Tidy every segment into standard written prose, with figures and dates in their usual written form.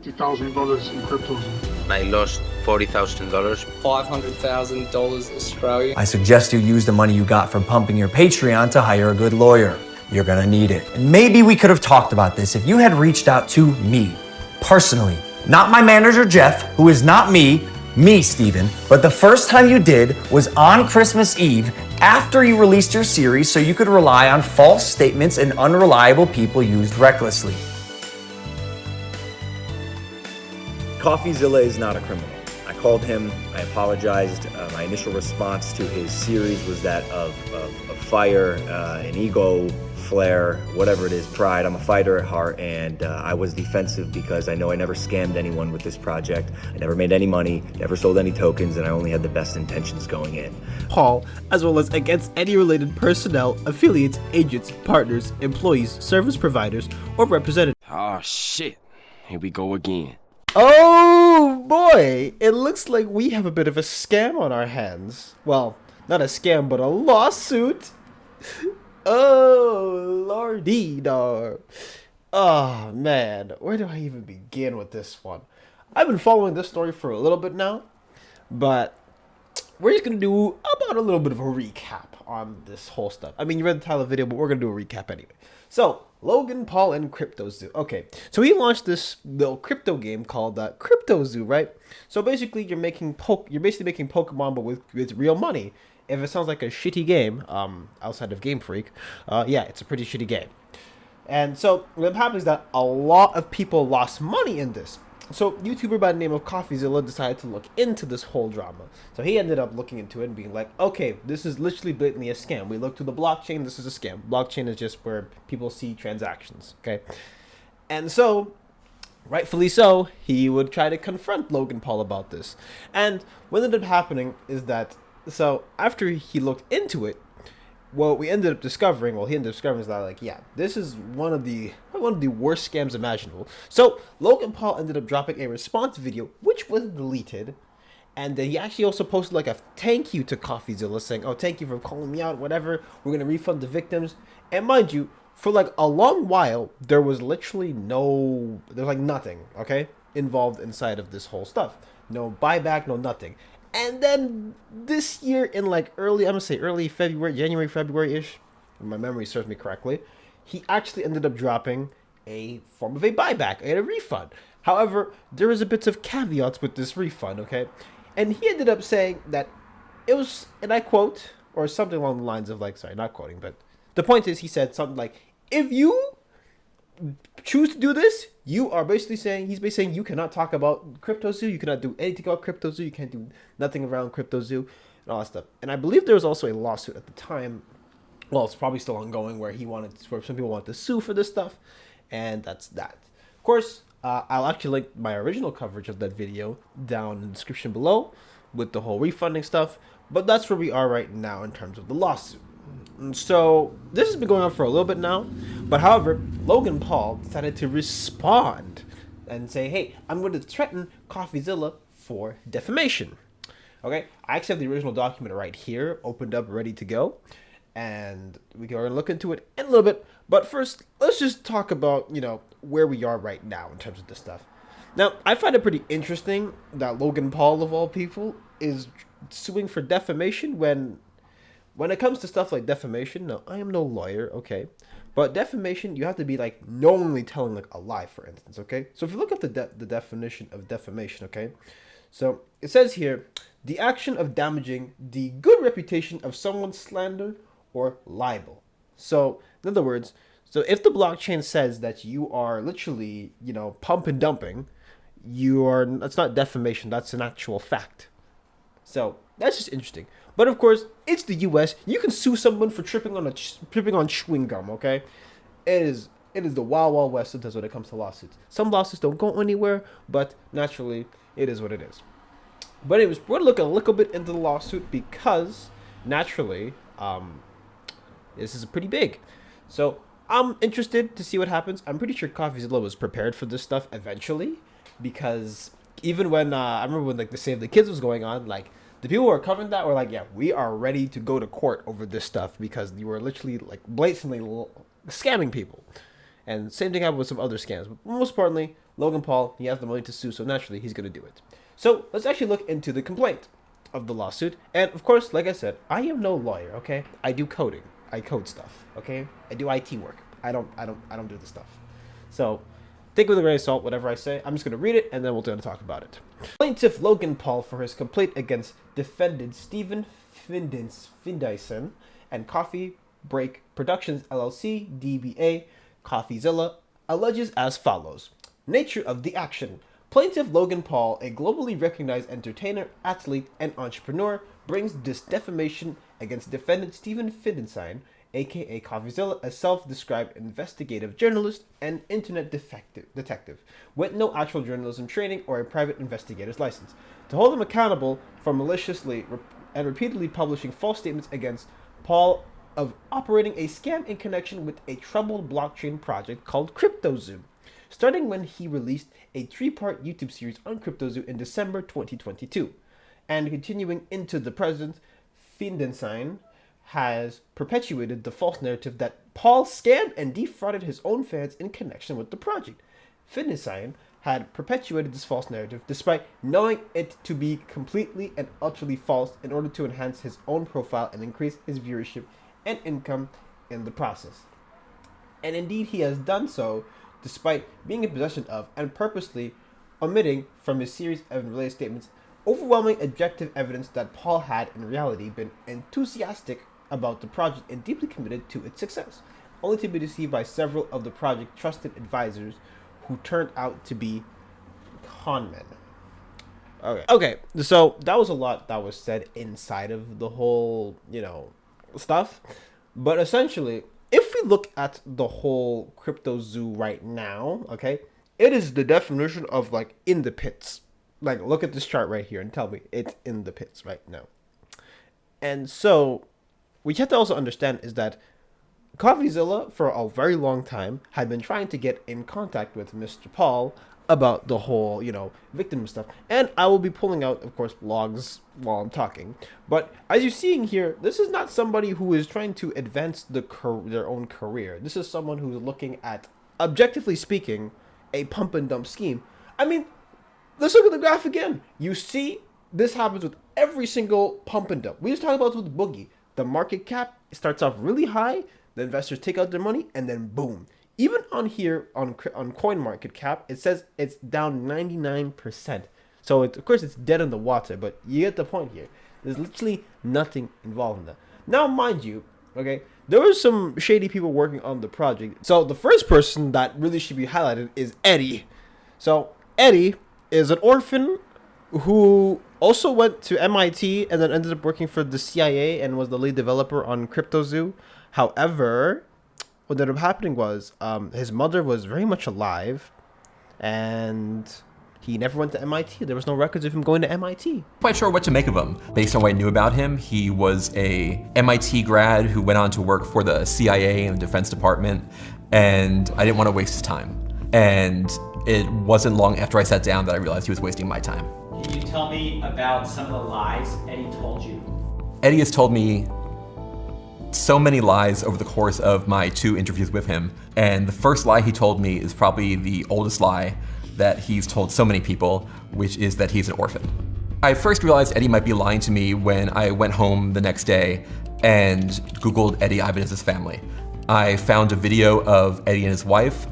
$50,000 in Cryptozoo. I lost $40,000. $500,000 Australian. I suggest you use the money you got from pumping your Patreon to hire a good lawyer. You're gonna need it. And maybe we could have talked about this if you had reached out to me, personally. Not my manager, Jeff, who is not me, Steven. But the first time you did was on Christmas Eve after you released your series so you could rely on false statements and unreliable people used recklessly. Coffeezilla is not a criminal. I called him, I apologized. My initial response to his series was that of fire, an ego flare, whatever it is, pride. I'm a fighter at heart, and I was defensive because I know I never scammed anyone with this project. I never made any money, never sold any tokens, and I only had the best intentions going in. Paul, as well as against any related personnel, affiliates, agents, partners, employees, service providers, or representatives. Oh shit, here we go again. Oh boy, it looks like we have a bit of a scam on our hands. Well, not a scam, but a lawsuit. Oh, lordy dog. Oh man, where do I even begin with this one? I've been following this story for a little bit now, but we're just gonna do about a little bit of a recap on this whole stuff. I mean, you read the title of the video, but we're gonna do a recap anyway. So, Logan Paul and Cryptozoo. Okay, so he launched this little crypto game called Cryptozoo, right? So basically, you're basically making Pokemon, but with real money. If it sounds like a shitty game, outside of Game Freak, yeah, it's a pretty shitty game. And so what happens is that a lot of people lost money in this. So YouTuber by the name of Coffeezilla decided to look into this whole drama. So he ended up looking into it and being like, okay, this is literally blatantly a scam. We look to the blockchain, this is a scam. Blockchain is just where people see transactions, okay? And so, rightfully so, he would try to confront Logan Paul about this. And what ended up happening is that, so after he looked into it, what he ended up discovering is that, like, yeah, this is one of the worst scams imaginable. So Logan Paul ended up dropping a response video, which was deleted, and then he actually also posted like a thank you to Coffeezilla, saying, "Oh, thank you for calling me out. Whatever, we're gonna refund the victims." And mind you, for like a long while, there was literally nothing, okay, involved inside of this whole stuff. No buyback, no nothing. And then this year in like early February, January, February-ish, if my memory serves me correctly, he actually ended up dropping a form of a buyback and a refund. However, there is a bit of caveats with this refund, okay? And he ended up saying that it was, and I quote, or something along the lines of like, sorry, not quoting, but the point is he said something like, if you choose to do this, he's basically saying you cannot talk about Cryptozoo, you cannot do anything about Cryptozoo, you can't do nothing around Cryptozoo, and all that stuff. And I believe there was also a lawsuit at the time, well, it's probably still ongoing, where some people wanted to sue for this stuff, and that's that. Of course, I'll actually link my original coverage of that video down in the description below with the whole refunding stuff, but that's where we are right now in terms of the lawsuit. So this has been going on for a little bit now, but however, Logan Paul decided to respond and say, hey, I'm going to threaten Coffeezilla for defamation. Okay, I actually have the original document right here, opened up, ready to go, and we're going to look into it in a little bit. But first, let's just talk about, where we are right now in terms of this stuff. Now, I find it pretty interesting that Logan Paul, of all people, is suing for defamation when it comes to stuff like defamation. No, I am no lawyer, okay? But defamation, you have to be like knowingly telling like a lie, for instance, okay? So if you look at the definition of defamation, okay? So it says here, the action of damaging the good reputation of someone's slander or libel. So in other words, so if the blockchain says that you are literally, pump and dumping, that's not defamation, that's an actual fact. So that's just interesting. But of course, it's the U.S. You can sue someone for tripping on chewing gum. Okay, it is the wild, wild west sometimes when it comes to lawsuits. Some lawsuits don't go anywhere, but naturally, it is what it is. But anyways, we're gonna look a little bit into the lawsuit because naturally, this is pretty big. So I'm interested to see what happens. I'm pretty sure Coffeezilla was prepared for this stuff eventually, because even when I remember when like the Save the Kids was going on, like the people who are covering that were like, yeah, we are ready to go to court over this stuff because you were literally like blatantly scamming people. And same thing happened with some other scams. But most importantly, Logan Paul, he has the money to sue, so naturally he's going to do it. So let's actually look into the complaint of the lawsuit. And of course, like I said, I am no lawyer, okay? I do coding. I code stuff, okay? I do IT work. I don't do this stuff. So take it with a grain of salt, whatever I say. I'm just going to read it, and then we're going to talk about it. Plaintiff Logan Paul for his complaint against defendant Stephen Findyson and Coffee Break Productions LLC, DBA, Coffeezilla, alleges as follows. Nature of the action. Plaintiff Logan Paul, a globally recognized entertainer, athlete, and entrepreneur, brings this defamation against defendant Stephen Findyson, aka Coffeezilla, a self-described investigative journalist and internet detective, with no actual journalism training or a private investigator's license, to hold him accountable for maliciously and repeatedly publishing false statements against Paul of operating a scam in connection with a troubled blockchain project called Cryptozoo, starting when he released a 3-part YouTube series on Cryptozoo in December 2022, and continuing into the present. Findyson has perpetuated the false narrative that Paul scammed and defrauded his own fans in connection with the project. Findyson had perpetuated this false narrative despite knowing it to be completely and utterly false in order to enhance his own profile and increase his viewership and income in the process. And indeed he has done so despite being in possession of and purposely omitting from his series of related statements overwhelming objective evidence that Paul had in reality been enthusiastic about the project and deeply committed to its success, only to be deceived by several of the project's trusted advisors who turned out to be conmen. Okay, so that was a lot that was said inside of the whole, stuff. But essentially, if we look at the whole Cryptozoo right now, okay, it is the definition of like in the pits. Like, look at this chart right here and tell me it's in the pits right now. And so what you have to also understand is that Coffeezilla, for a very long time, had been trying to get in contact with Mr. Paul about the whole, victim stuff. And I will be pulling out, of course, logs while I'm talking. But as you're seeing here, this is not somebody who is trying to advance their own career. This is someone who's looking at, objectively speaking, a pump and dump scheme. I mean, let's look at the graph again. You see, this happens with every single pump and dump. We just talked about it with Boogie. The market cap starts off really high. The investors take out their money, and then boom. Even on here, on CoinMarketCap, it says it's down 99%. So, of course, it's dead in the water, but you get the point here. There's literally nothing involved in that. Now, mind you, okay, there were some shady people working on the project. So, the first person that really should be highlighted is Eddie. So, Eddie is an orphan who also went to MIT and then ended up working for the CIA and was the lead developer on Cryptozoo. However, what ended up happening was his mother was very much alive, and he never went to MIT. There was no records of him going to MIT. Quite sure what to make of him. Based on what I knew about him, he was a MIT grad who went on to work for the CIA and the Defense Department, and I didn't want to waste his time. And it wasn't long after I sat down that I realized he was wasting my time. Can you tell me about some of the lies Eddie told you? Eddie has told me so many lies over the course of my 2 interviews with him. And the first lie he told me is probably the oldest lie that he's told so many people, which is that he's an orphan. I first realized Eddie might be lying to me when I went home the next day and Googled Eddie Ibanez's family. I found a video of Eddie and his wife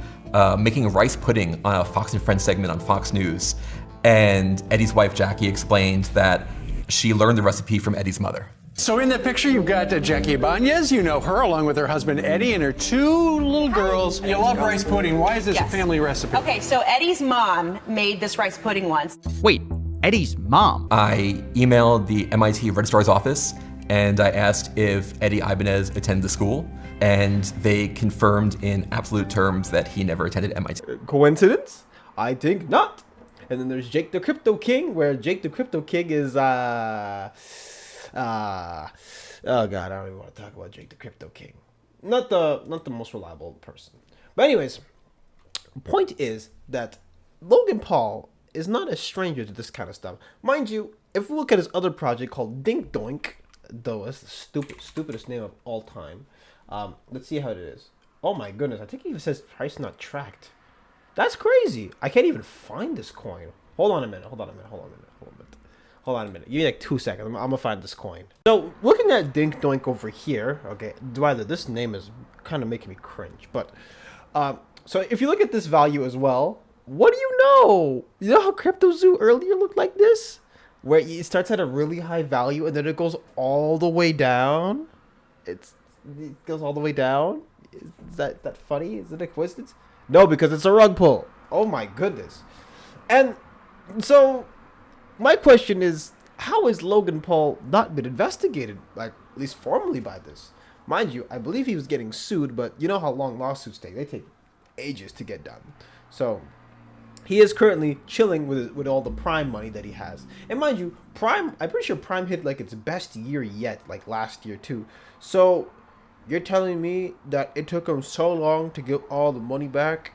making a rice pudding on a Fox and Friends segment on Fox News. And Eddie's wife, Jackie, explained that she learned the recipe from Eddie's mother. So in that picture, you've got Jackie Ibanez. You know her, along with her husband, Eddie, and her 2 little girls. You love rice pudding. Why is this a family recipe? Okay, so Eddie's mom made this rice pudding once. Wait, Eddie's mom? I emailed the MIT registrar's office, and I asked if Eddie Ibanez attended the school, and they confirmed in absolute terms that he never attended MIT. Coincidence? I think not. And then there's Jake the Crypto King, where Jake the Crypto King is, oh god, I don't even want to talk about Jake the Crypto King. Not the most reliable person. But anyways, the point is that Logan Paul is not a stranger to this kind of stuff. Mind you, if we look at his other project called Dink Doink, though it's the stupidest name of all time. Let's see how it is. Oh my goodness, I think it even says price not tracked. That's crazy. I can't even find this coin. Hold on a minute. Hold on a minute. Give me like 2 seconds. I'm gonna find this coin. So looking at Dink Doink over here, okay, Dwyler, this name is kind of making me cringe. But so if you look at this value as well, what do you know? You know how Cryptozoo earlier looked like this? Where it starts at a really high value and then it goes all the way down? It goes all the way down? Is that funny? Is it a coincidence? No, because it's a rug pull. Oh my goodness. And so my question is, how has Logan Paul not been investigated, like at least formally, by this? Mind you, I believe he was getting sued, but you know how long lawsuits take. They take ages to get done. So he is currently chilling with all the Prime money that he has. And mind you, Prime, I'm pretty sure Prime hit like its best year yet, like last year too. So you're telling me that it took him so long to get all the money back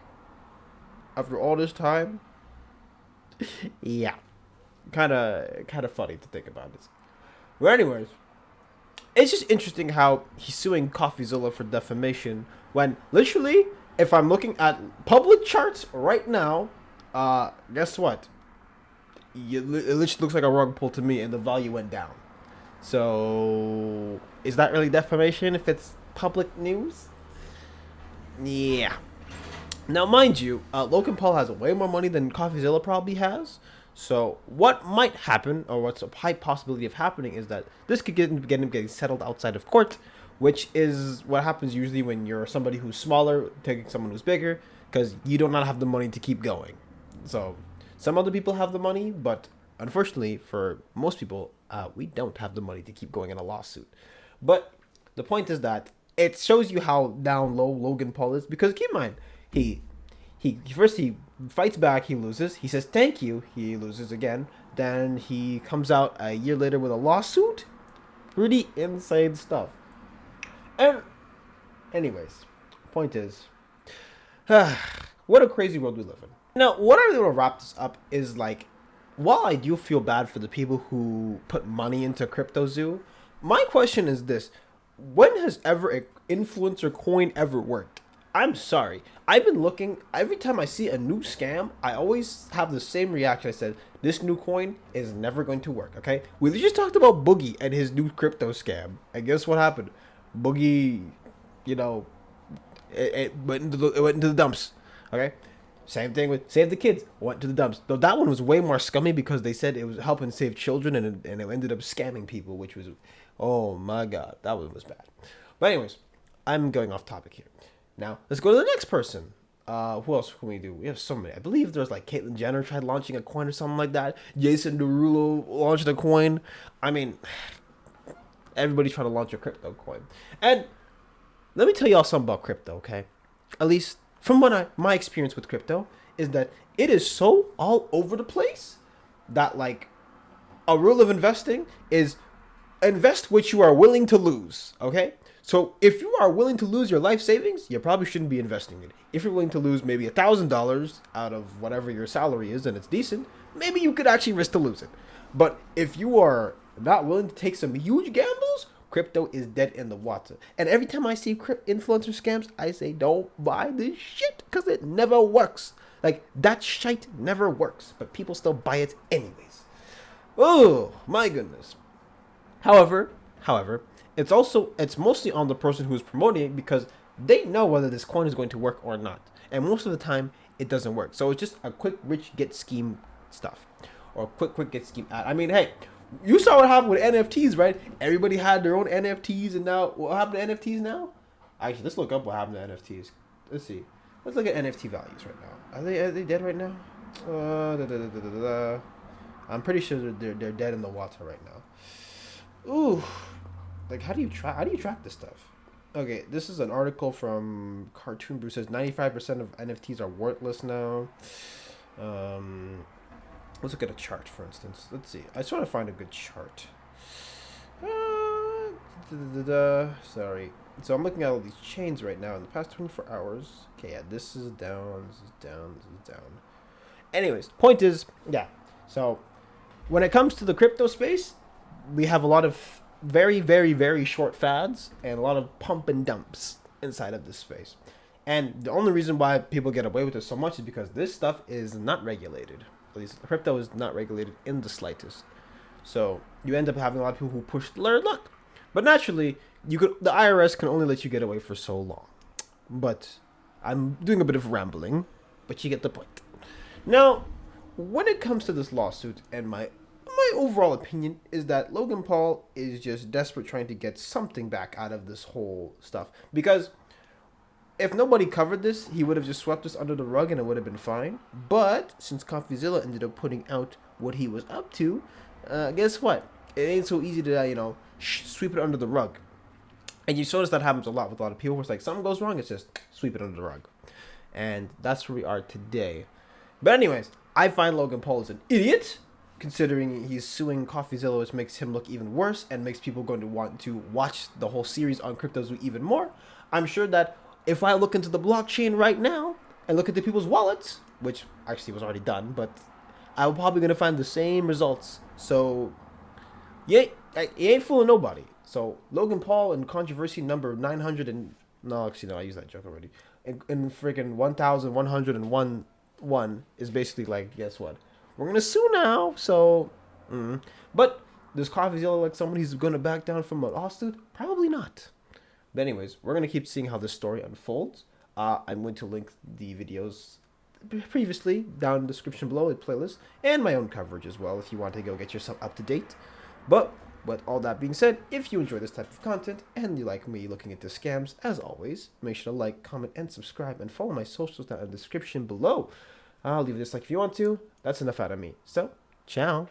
after all this time? Yeah. Kind of funny to think about this. Well, anyways, it's just interesting how he's suing Coffeezilla for defamation when literally, if I'm looking at public charts right now, guess what? It literally looks like a rug pull to me, and the value went down. So is that really defamation if it's public news? Yeah. Now, mind you, Logan Paul has way more money than Coffeezilla probably has. So what might happen, or what's a high possibility of happening, is that this could get him getting settled outside of court, which is what happens usually when you're somebody who's smaller taking someone who's bigger, because you do not have the money to keep going. So some other people have the money, but unfortunately for most people, we don't have the money to keep going in a lawsuit. But the point is that it shows you how down low Logan Paul is, because keep in mind, he fights back, he loses, he says thank you, he loses again, then he comes out a year later with a lawsuit. Pretty insane stuff. And anyways, point is, what a crazy world we live in. Now, what I really want to wrap this up is, like, while I do feel bad for the people who put money into Cryptozoo, my question is this: when has ever an influencer coin ever worked? I'm sorry. I've been looking. Every time I see a new scam, I always have the same reaction. I said, this new coin is never going to work, okay? We just talked about Boogie and his new crypto scam. And guess what happened? Boogie, you know, it went into the dumps, okay? Same thing with Save the Kids. Went to the dumps. Though that one was way more scummy because they said it was helping save children and it ended up scamming people, which was, oh my God, that one was bad. But anyways, I'm going off topic here. Now, let's go to the next person. Who else can we do? We have so many. I believe there's like Caitlyn Jenner tried launching a coin or something like that. Jason Derulo launched a coin. I mean, everybody's trying to launch a crypto coin. And let me tell y'all something about crypto, okay? At least from what my experience with crypto is that it is so all over the place that, like, a rule of investing is invest what you are willing to lose, okay? So if you are willing to lose your life savings, you probably shouldn't be investing it. If you're willing to lose maybe $1,000 out of whatever your salary is and it's decent, maybe you could actually risk to lose it. But if you are not willing to take some huge gambles, crypto is dead in the water. And every time I see influencer scams, I say don't buy this shit because it never works. Like, that shite never works, but people still buy it anyways. Oh my goodness. However, it's mostly on the person who's promoting it because they know whether this coin is going to work or not. And most of the time, it doesn't work. So it's just a quick rich get scheme stuff. Or quick get scheme ad. I mean, hey, you saw what happened with NFTs, right? Everybody had their own NFTs, and now, what happened to NFTs now? Actually, let's look up what happened to NFTs. Let's see. Let's look at NFT values right now. Are they dead right now? I'm pretty sure they're dead in the water right now. Ooh. Like, how do you track this stuff? Okay, this is an article from Cartoon Brew. Says 95% of NFTs are worthless now. Let's look at a chart, for instance. Let's see. I just want to find a good chart. Sorry. So I'm looking at all these chains right now in the past 24 hours. Okay, yeah, this is down, this is down, this is down. Anyways, point is, yeah. So when it comes to the crypto space, we have a lot of very, very, very short fads and a lot of pump and dumps inside of this space. And the only reason why people get away with it so much is because this stuff is not regulated. At least crypto is not regulated in the slightest. So you end up having a lot of people who push their luck. But naturally, the IRS can only let you get away for so long. But I'm doing a bit of rambling, but you get the point. Now, when it comes to this lawsuit, and my overall opinion is that Logan Paul is just desperate trying to get something back out of this whole stuff. Because if nobody covered this, he would have just swept this under the rug and it would have been fine. But since Coffeezilla ended up putting out what he was up to, guess what? It ain't so easy to, sweep it under the rug. And you notice that happens a lot with a lot of people. Where it's like something goes wrong, it's just sweep it under the rug. And that's where we are today. But anyways, I find Logan Paul is an idiot, considering he's suing Coffeezilla, which makes him look even worse and makes people going to want to watch the whole series on Cryptozoo even more. I'm sure that if I look into the blockchain right now and look at the people's wallets, which actually was already done, but I'm probably going to find the same results. So, you ain't fooling nobody. So, Logan Paul in controversy number 900 and... No, actually, no, I used that joke already. In freaking 1,101 is basically like, guess what? We're going to sue now, so... But does Coffeezilla like someone who's going to back down from a lawsuit? Probably not. But anyways, we're going to keep seeing how this story unfolds. I'm going to link the videos previously down in the description below, a playlist, and my own coverage as well if you want to go get yourself up to date. But with all that being said, if you enjoy this type of content and you like me looking into scams, as always, make sure to like, comment, and subscribe, and follow my socials down in the description below. I'll leave this like if you want to. That's enough out of me. So, ciao.